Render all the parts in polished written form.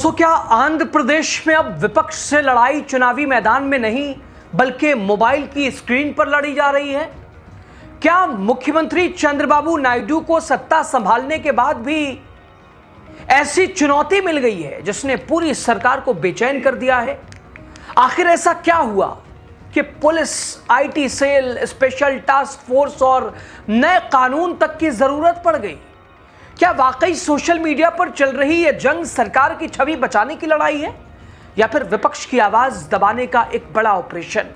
दोस्तों, क्या आंध्र प्रदेश में अब विपक्ष से लड़ाई चुनावी मैदान में नहीं बल्कि मोबाइल की स्क्रीन पर लड़ी जा रही है? क्या मुख्यमंत्री चंद्रबाबू नायडू को सत्ता संभालने के बाद भी ऐसी चुनौती मिल गई है जिसने पूरी सरकार को बेचैन कर दिया है? आखिर ऐसा क्या हुआ कि police, IT cell, special task force और नए कानून तक की जरूरत पड़ गई? क्या वाकई सोशल मीडिया पर चल रही यह जंग सरकार की छवि बचाने की लड़ाई है या फिर विपक्ष की आवाज दबाने का एक बड़ा ऑपरेशन?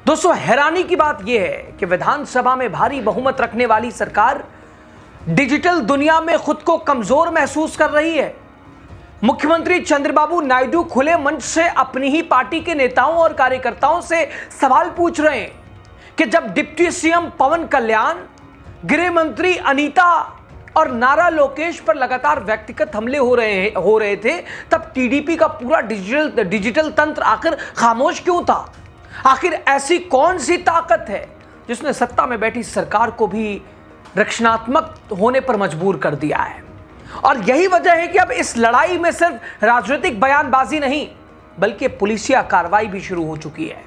दोस्तों, हैरानी की बात यह है कि विधानसभा में भारी बहुमत रखने वाली सरकार डिजिटल दुनिया में खुद को कमजोर महसूस कर रही है। मुख्यमंत्री चंद्रबाबू नायडू खुले मंच से अपनी ही पार्टी के नेताओं और कार्यकर्ताओं से सवाल पूछ रहे हैं कि जब डिप्टी सीएम पवन कल्याण, गृह मंत्री अनीता और नारा लोकेश पर लगातार व्यक्तिगत हमले हो रहे थे, तब टीडीपी का पूरा डिजिटल तंत्र आखिर खामोश क्यों था? आखिर ऐसी कौन सी ताकत है जिसने सत्ता में बैठी सरकार को भी रक्षणात्मक होने पर मजबूर कर दिया है? और यही वजह है कि अब इस लड़ाई में सिर्फ राजनीतिक बयानबाजी नहीं बल्कि पुलिसिया कार्रवाई भी शुरू हो चुकी है।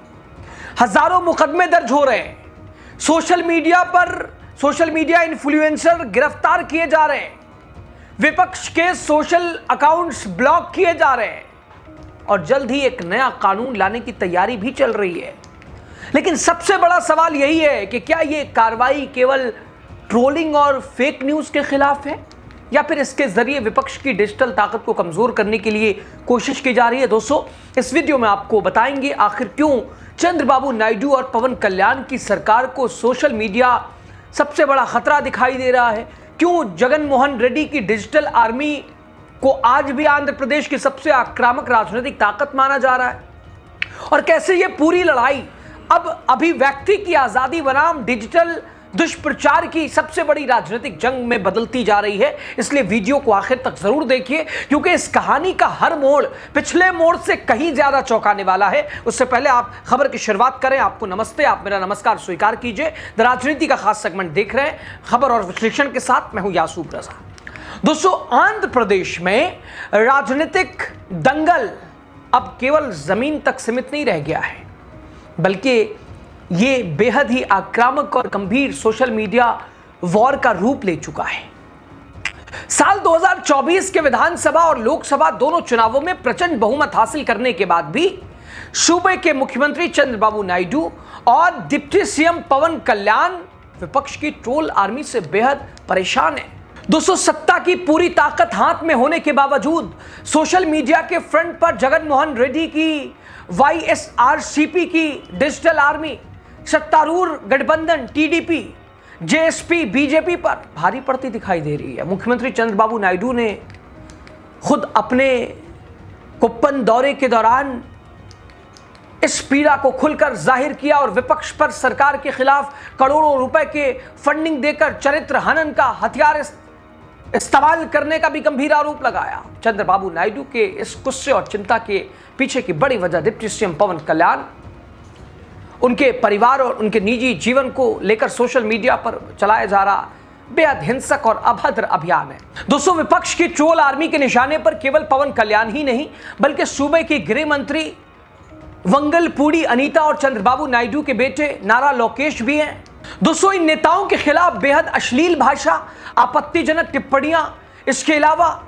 हजारों मुकदमे दर्ज हो रहे हैं, सोशल मीडिया इन्फ्लुएंसर गिरफ्तार किए जा रहे हैं, विपक्ष के सोशल अकाउंट्स ब्लॉक किए जा रहे हैं और जल्द ही एक नया कानून लाने की तैयारी भी चल रही है। लेकिन सबसे बड़ा सवाल यही है कि क्या यह कार्रवाई केवल ट्रोलिंग और फेक न्यूज के खिलाफ है या फिर इसके जरिए विपक्ष की डिजिटल ताकत को कमजोर करने के लिए कोशिश की जा रही है? दोस्तों, इस वीडियो में आपको बताएंगे आखिर क्यों चंद्रबाबू नायडू और पवन कल्याण की सरकार को सोशल मीडिया सबसे बड़ा खतरा दिखाई दे रहा है, क्यों जगन मोहन रेड्डी की डिजिटल आर्मी को आज भी आंध्र प्रदेश की सबसे आक्रामक राजनीतिक ताकत माना जा रहा है, और कैसे ये पूरी लड़ाई अब अभिव्यक्ति की आजादी बनाम डिजिटल दुष्प्रचार की सबसे बड़ी राजनीतिक जंग में बदलती जा रही है। इसलिए वीडियो को आखिर तक जरूर देखिए, क्योंकि इस कहानी का हर मोड़ पिछले मोड़ से कहीं ज्यादा चौंकाने वाला है। उससे पहले आप खबर की शुरुआत करें, आपको नमस्ते, आप मेरा नमस्कार स्वीकार कीजिए। द राजनीति का खास सेगमेंट देख रहे हैं, खबर और विश्लेषण के साथ मैं हूं यासूब रजा। दोस्तों, आंध्र प्रदेश में राजनीतिक दंगल अब केवल जमीन तक सीमित नहीं रह गया है, बल्कि ये बेहद ही आक्रामक और गंभीर सोशल मीडिया वॉर का रूप ले चुका है। साल 2024 के विधानसभा और लोकसभा दोनों चुनावों में प्रचंड बहुमत हासिल करने के बाद भी सूबे के मुख्यमंत्री चंद्रबाबू नायडू और डिप्टी सीएम पवन कल्याण विपक्ष की ट्रोल आर्मी से बेहद परेशान है। दोस्तों, सत्ता की पूरी ताकत हाथ में होने के बावजूद सोशल मीडिया के फ्रंट पर जगन मोहन रेड्डी की वाईएसआरसीपी की डिजिटल आर्मी, सत्तारूढ़ गठबंधन टीडीपी, जेएसपी, बीजेपी पर भारी पड़ती दिखाई दे रही है। मुख्यमंत्री चंद्रबाबू नायडू ने खुद अपने कुप्पन दौरे के दौरान इस पीड़ा को खुलकर जाहिर किया और विपक्ष पर सरकार के खिलाफ करोड़ों रुपए के फंडिंग देकर चरित्र हनन का हथियार इस्तेमाल करने का भी गंभीर आरोप लगाया। चंद्रबाबू नायडू के इस गुस्से और चिंता के पीछे की बड़ी वजह डिप्टी सीएम पवन कल्याण, उनके परिवार और उनके निजी जीवन को लेकर सोशल मीडिया पर चलाया जा रहा बेहद हिंसक और अभद्र अभियान है। दोस्तों, विपक्ष की ट्रोल आर्मी के निशाने पर केवल पवन कल्याण ही नहीं बल्कि सूबे की गृह मंत्री वंगलपूडी अनीता और चंद्रबाबू नायडू के बेटे नारा लोकेश भी हैं। दोस्तों, इन नेताओं के खिलाफ बेहद अश्लील भाषा, आपत्तिजनक टिप्पणियां, इसके अलावा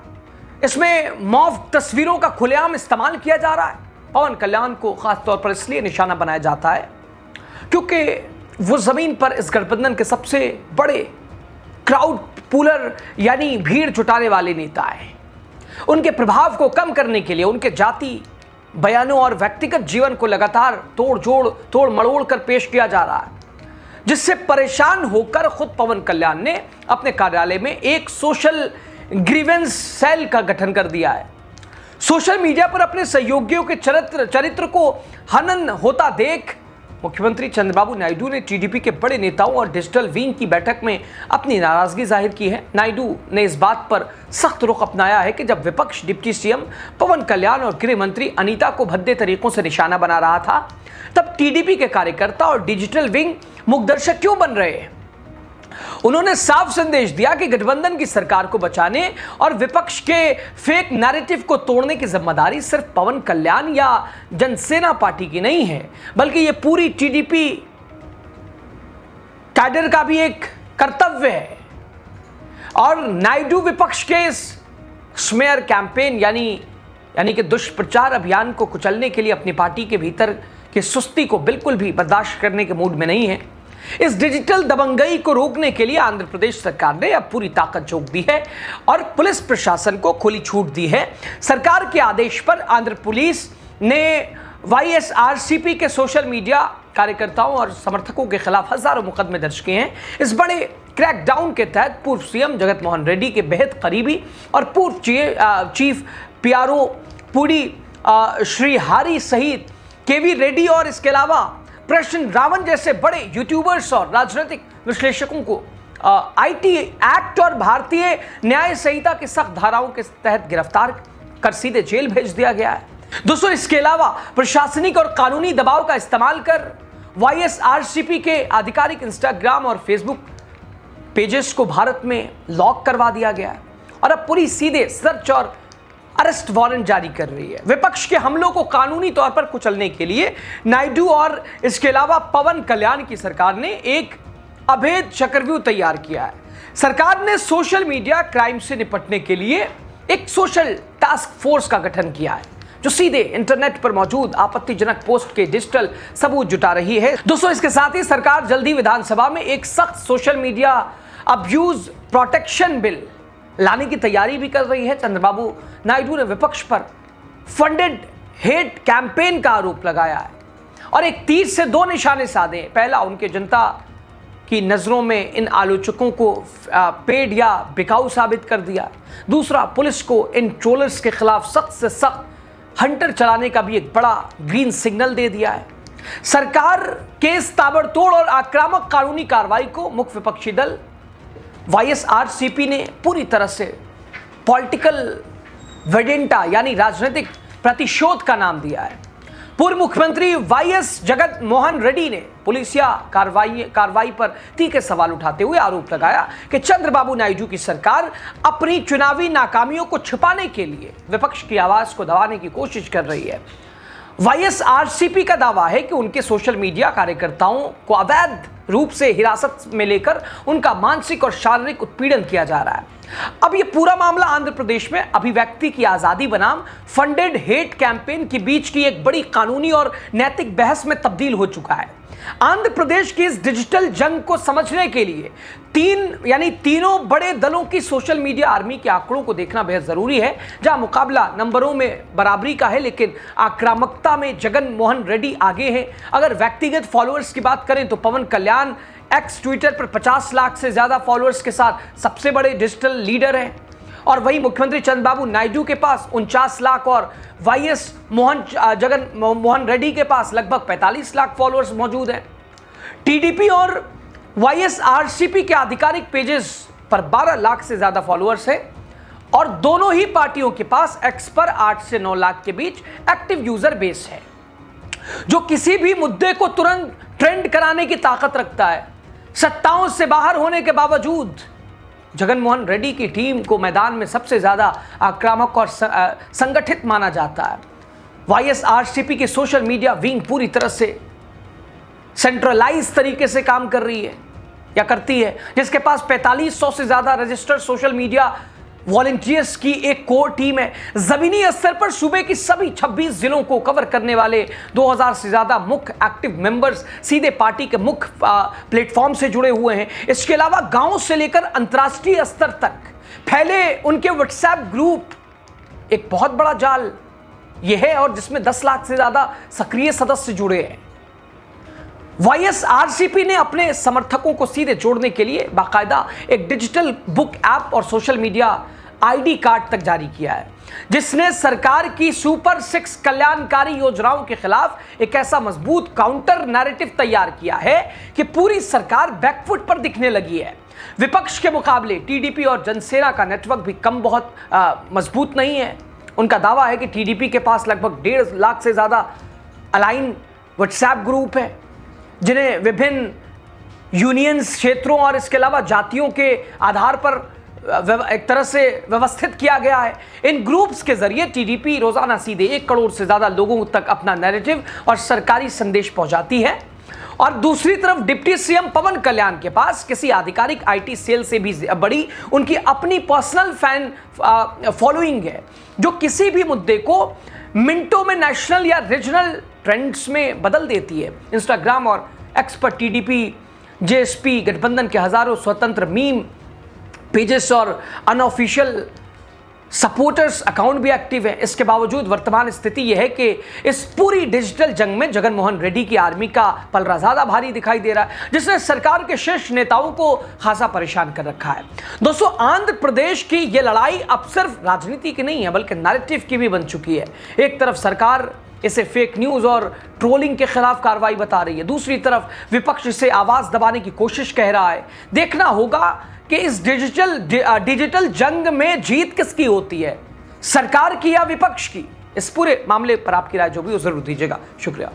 इसमें मॉब तस्वीरों का खुलेआम इस्तेमाल किया जा रहा है। पवन कल्याण को खासतौर पर इसलिए निशाना बनाया जाता है क्योंकि वो जमीन पर इस गठबंधन के सबसे बड़े क्राउड पुलर यानी भीड़ जुटाने वाले नेता हैं। उनके प्रभाव को कम करने के लिए उनके जाति बयानों और व्यक्तिगत जीवन को लगातार तोड़ मड़ोड़ कर पेश किया जा रहा है, जिससे परेशान होकर खुद पवन कल्याण ने अपने कार्यालय में एक सोशल ग्रीवेंस सेल का गठन कर दिया है। सोशल मीडिया पर अपने सहयोगियों के चरित्र को हनन होता देख मुख्यमंत्री चंद्रबाबू नायडू ने टीडीपी के बड़े नेताओं और डिजिटल विंग की बैठक में अपनी नाराजगी जाहिर की है। नायडू ने इस बात पर सख्त रुख अपनाया है कि जब विपक्ष डिप्टी सीएम पवन कल्याण और गृह मंत्री अनीता को भद्दे तरीकों से निशाना बना रहा था, तब टीडीपी के कार्यकर्ता और डिजिटल विंग मुखदर्शक क्यों बन रहे हैं? उन्होंने साफ संदेश दिया कि गठबंधन की सरकार को बचाने और विपक्ष के फेक नैरेटिव को तोड़ने की जिम्मेदारी सिर्फ पवन कल्याण या जनसेना पार्टी की नहीं है, बल्कि यह पूरी टीडीपी कैडर का भी एक कर्तव्य है। और नायडू विपक्ष के इस स्मेयर कैंपेन यानी कि दुष्प्रचार अभियान को कुचलने के लिए अपनी पार्टी के भीतर की सुस्ती को बिल्कुल भी बर्दाश्त करने के मूड में नहीं है। इस डिजिटल दबंगई को रोकने के लिए आंध्र प्रदेश सरकार ने अब पूरी ताकत झोंक दी है और पुलिस प्रशासन को खुली छूट दी है। सरकार के आदेश पर आंध्र पुलिस ने वाईएसआरसीपी के सोशल मीडिया कार्यकर्ताओं और समर्थकों के खिलाफ हजारों मुकदमे दर्ज किए हैं। इस बड़े क्रैकडाउन के तहत पूर्व सीएम जगन मोहन रेड्डी के बेहद करीबी और पूर्व चीफ पीआरओ पुडी श्रीहरि सहित केवी रेड्डी और इसके अलावा प्रश्न रावण जैसे बड़े यूट्यूबर्स और राजनीतिक विश्लेषकों को आईटी एक्ट और भारतीय न्याय संहिता की सख्त धाराओं के तहत गिरफ्तार कर सीधे जेल भेज दिया गया है। दोस्तों, इसके अलावा प्रशासनिक और कानूनी दबाव का इस्तेमाल कर वाईएसआरसीपी के आधिकारिक इंस्टाग्राम और फेसबुक पेजेस को भारत में लॉक करवा दिया गया है और अब पूरी सीधे सर्च और अरेस्ट वारंट जारी कर रही है। विपक्ष के हमलों को कानूनी तौर पर कुचलने के लिए नायडू और इसके अलावा पवन कल्याण की सरकार ने एक अभेद चक्रव्यूह तैयार किया है। सरकार ने सोशल मीडिया क्राइम से निपटने के लिए एक सोशल टास्क फोर्स का गठन किया है, जो सीधे इंटरनेट पर मौजूद आपत्तिजनक पोस्ट के डिजिटल सबूत जुटा रही है। दोस्तों, इसके साथ ही सरकार जल्दी विधानसभा में एक सख्त social media abuse protection bill लाने की तैयारी भी कर रही है। चंद्रबाबू नायडू ने विपक्ष पर फंडेड हेट कैंपेन का आरोप लगाया है और एक तीर से दो निशाने साधे। पहला, उनके जनता की नजरों में इन आलोचकों को पेड या बिकाऊ साबित कर दिया। दूसरा, पुलिस को इन ट्रोलर्स के खिलाफ सख्त से सख्त हंटर चलाने का भी एक बड़ा ग्रीन सिग्नल दे दिया है। सरकार के इस ताबड़तोड़ और आक्रामक कानूनी कार्रवाई को मुख्य विपक्षी दल वाईएसआरसीपी ने पूरी तरह से पॉलिटिकल वेडेंटा यानी राजनीतिक प्रतिशोध का नाम दिया है। पूर्व मुख्यमंत्री वाईएस जगन मोहन रेड्डी ने पुलिसिया कार्रवाई पर तीखे सवाल उठाते हुए आरोप लगाया कि चंद्रबाबू नायडू की सरकार अपनी चुनावी नाकामियों को छिपाने के लिए विपक्ष की आवाज को दबाने की कोशिश कर रही है। वाईएसआरसीपी का दावा है कि उनके सोशल मीडिया कार्यकर्ताओं को अवैध रूप से हिरासत में लेकर उनका मानसिक और शारीरिक उत्पीड़न किया जा रहा है। अब यह पूरा मामला आंध्र प्रदेश में अभिव्यक्ति की आजादी बनाम फंडेड हेट कैंपेन के बीच की एक बड़ी कानूनी और नैतिक बहस में तब्दील हो चुका है। आंध्र प्रदेश की इस डिजिटल जंग को समझने के लिए तीनों बड़े दलों की सोशल मीडिया आर्मी के आंकड़ों को देखना बेहद जरूरी है, जहां मुकाबला नंबरों में बराबरी का है, लेकिन आक्रामकता में जगन मोहन रेड्डी आगे हैं। अगर व्यक्तिगत फॉलोअर्स की बात करें तो पवन कल्याण एक्स ट्विटर पर 50 लाख से ज्यादा फॉलोअर्स के साथ सबसे बड़े डिजिटल लीडर हैं और वहीं मुख्यमंत्री चंद्रबाबू नायडू के पास 49 लाख और वाईएस जगन मोहन रेड्डी के पास लगभग 45 लाख फॉलोअर्स मौजूद हैं। टीडीपी और वाईएसआरसीपी के आधिकारिक पेजेस पर 12 लाख से ज्यादा फॉलोअर्स हैं और दोनों ही पार्टियों के पास एक्स पर 8 से 9 लाख के बीच एक्टिव यूजर बेस है, जो किसी भी मुद्दे को तुरंत ट्रेंड कराने की ताकत रखता है। सत्ताओं से बाहर होने के बावजूद जगन मोहन रेड्डी की टीम को मैदान में सबसे ज्यादा आक्रामक और संगठित माना जाता है। वाईएसआरसीपी की सोशल मीडिया विंग पूरी तरह से सेंट्रलाइज तरीके से काम कर रही है या करती है, जिसके पास 4500 से ज्यादा रजिस्टर्ड सोशल मीडिया वॉलंटियर्स की एक कोर टीम है। जमीनी स्तर पर सूबे की सभी 26 जिलों को कवर करने वाले 2000 से ज्यादा मुख्य एक्टिव मेंबर्स सीधे पार्टी के मुख्य प्लेटफॉर्म से जुड़े हुए हैं। इसके अलावा गांव से लेकर अंतर्राष्ट्रीय स्तर तक फैले उनके व्हाट्सएप ग्रुप एक बहुत बड़ा जाल यह है और जिसमें 10 लाख से ज्यादा सक्रिय सदस्य जुड़े हैं। वाईएसआरसीपी ने अपने समर्थकों को सीधे जोड़ने के लिए बाकायदा एक डिजिटल बुक ऐप और सोशल मीडिया आईडी कार्ड तक जारी किया है, जिसने सरकार की सुपर 6 कल्याणकारी योजनाओं के खिलाफ एक ऐसा मजबूत काउंटर नैरेटिव तैयार किया है कि पूरी सरकार बैकफुट पर दिखने लगी है। विपक्ष के मुकाबले टीडीपी और जनसेना का नेटवर्क भी कम बहुत मजबूत नहीं है। उनका दावा है कि टीडीपी के पास लगभग 1.5 लाख से ज्यादा अलाइन व्हाट्सएप ग्रुप है, जिन्हें विभिन्न यूनियंस क्षेत्रों और इसके अलावा जातियों के आधार पर एक तरह से व्यवस्थित किया गया है। इन ग्रुप्स के जरिए टीडीपी रोजाना सीधे 1 करोड़ से ज्यादा लोगों तक अपना नैरेटिव और सरकारी संदेश पहुंचाती है। और दूसरी तरफ डिप्टी सीएम पवन कल्याण के पास किसी आधिकारिक आईटी सेल से भी बड़ी उनकी अपनी पर्सनल फैन फॉलोइंग है, जो किसी भी मुद्दे को मिनटों में नेशनल या रीजनल ट्रेंड्स में बदल देती है। इंस्टाग्राम और एक्स पर टीडीपी जेएसपी गठबंधन के हजारों स्वतंत्र मीम पेजेस और अनऑफिशियल सपोर्टर्स अकाउंट भी एक्टिव है। इसके बावजूद वर्तमान स्थिति यह है कि इस पूरी डिजिटल जंग में जगन मोहन रेड्डी की आर्मी का पलड़ा ज्यादा भारी दिखाई दे रहा है, जिसने सरकार के शीर्ष नेताओं को खासा परेशान कर रखा है। दोस्तों, आंध्र प्रदेश की यह लड़ाई अब सिर्फ राजनीति की नहीं है, बल्कि नैरेटिव की भी बन चुकी है। एक तरफ सरकार इसे फेक न्यूज और ट्रोलिंग के खिलाफ कार्रवाई बता रही है, दूसरी तरफ विपक्ष इसे आवाज दबाने की कोशिश कह रहा है। देखना होगा कि इस डिजिटल जंग में जीत किसकी होती है, सरकार की या विपक्ष की। इस पूरे मामले पर आपकी राय जो भी हो जरूर दीजिएगा। शुक्रिया।